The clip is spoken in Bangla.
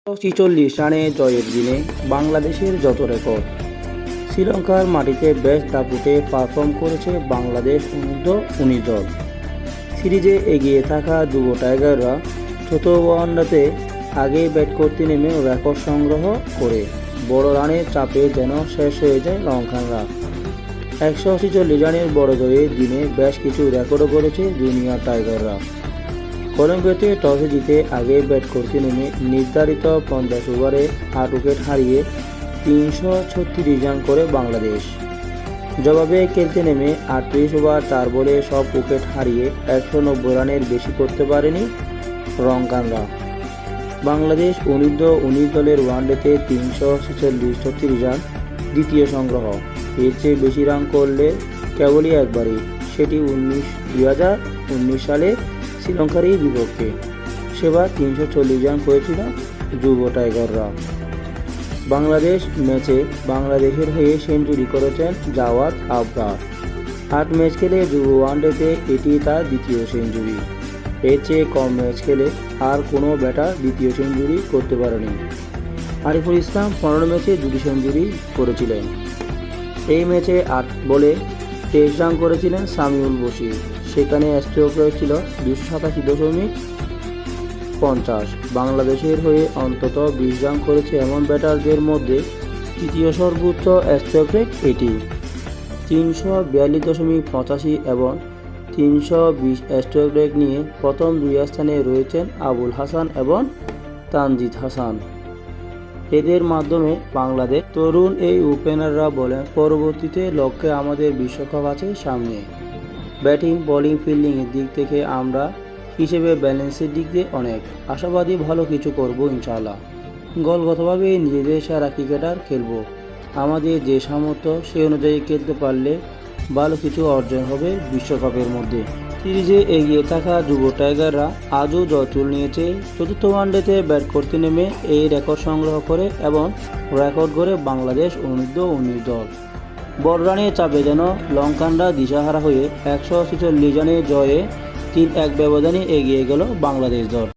46 রানে জয়ের দিনে বাংলাদেশের যত রেকর্ড। শ্রীলঙ্কার মাটিতে বেশ দাপুটে পারফর্ম করেছে বাংলাদেশ অনূর্ধ্ব-19 দল। সিরিজে এগিয়ে থাকা যুব টাইগাররা চতুর্থ ওয়ানডেতে আগে ব্যাট করতে নেমে রেকর্ড সংগ্রহ করে বড় রানের চাপে যেন শেষ হয়ে যায় লঙ্কানরা। 146 রানের বড় জয়ের দিনে বেশ কিছু রেকর্ডও করেছে জুনিয়র টাইগাররা। কলম্বোতে টসে জিতে আগে ব্যাট করতে নেমে নির্ধারিত 50 ওভারে 8 উইকেট হারিয়ে 336 রান করে বাংলাদেশ। জবাবে খেলতে নেমে 38 ওভার 4 বলে সব উইকেট হারিয়ে 190 রানের বেশি করতে পারেনি লঙ্কানরা। বাংলাদেশ অনূর্ধ্ব-19 দলের ওয়ানডেতে 346 রান দ্বিতীয় সংগ্রহ। এর চেয়ে বেশি রান করলে কেবলই একবারই, সেটি 2019 সালে শ্রীলঙ্কারই বিপক্ষে। সেবার 340 রান করেছিল যুব টাইগাররা। বাংলাদেশ ম্যাচে বাংলাদেশের হয়ে সেঞ্চুরি করেছেন জাওয়াদ আবরার। 8 ম্যাচ খেলে যুব ওয়ানডেতে এটি তার দ্বিতীয় সেঞ্চুরি। এর চেয়ে কম ম্যাচ খেলে আর কোনো ব্যাটার দ্বিতীয় সেঞ্চুরি করতে পারেনি। আরিফুল ইসলাম 15 ম্যাচে 2টি সেঞ্চুরি করেছিলেন। এই ম্যাচে 8 বলে 23 রান করেছিলেন সামিউল বশির। সেখানে স্ট্রোক হয়েছিল 287.50। বাংলাদেশের হয়ে অন্তত 20 রান করেছে এমন ব্যাটারদের মধ্যে তৃতীয় সর্বোচ্চ স্ট্রোক রেট এটি। 342.85 এবং 320 স্ট্রোক রেট নিয়ে প্রথম 2 স্থানে রয়েছেন আবুল হাসান এবং তানজিদ হাসান। এদের মাধ্যমে বাংলাদেশ তরুণ এই ওপেনাররা বলেন, পরবর্তীতে লক্ষ্যে আমাদের বিশ্বকাপ আছে সামনে। ব্যাটিং, বোলিং, ফিল্ডিংয়ের দিক থেকে আমরা হিসেবে ব্যালেন্সের দিক দিয়ে অনেক আশাবাদী, ভালো কিছু করব ইনশাআল্লাহ। গোলগতভাবে নিজেদের সেরা ক্রিকেটার খেলব। আমাদের যে সামর্থ্য সেই অনুযায়ী খেলতে পারলে ভালো কিছু অর্জন হবে বিশ্বকাপের মধ্যে। সিরিজে এগিয়ে থাকা যুব টাইগাররা আজও জয় তুলে নিয়েছে। চতুর্থ ওয়ানডেতে ব্যাট করতে নেমে এই রেকর্ড সংগ্রহ করে এবং রেকর্ড করে বাংলাদেশ অনূর্ধ্ব-19 দল। বড় রানের চাপে যেন লঙ্কানরা দিশাহারা হয়ে 146 রানের জয়ে 3-1 ব্যবধানে এগিয়ে গেল বাংলাদেশ দল।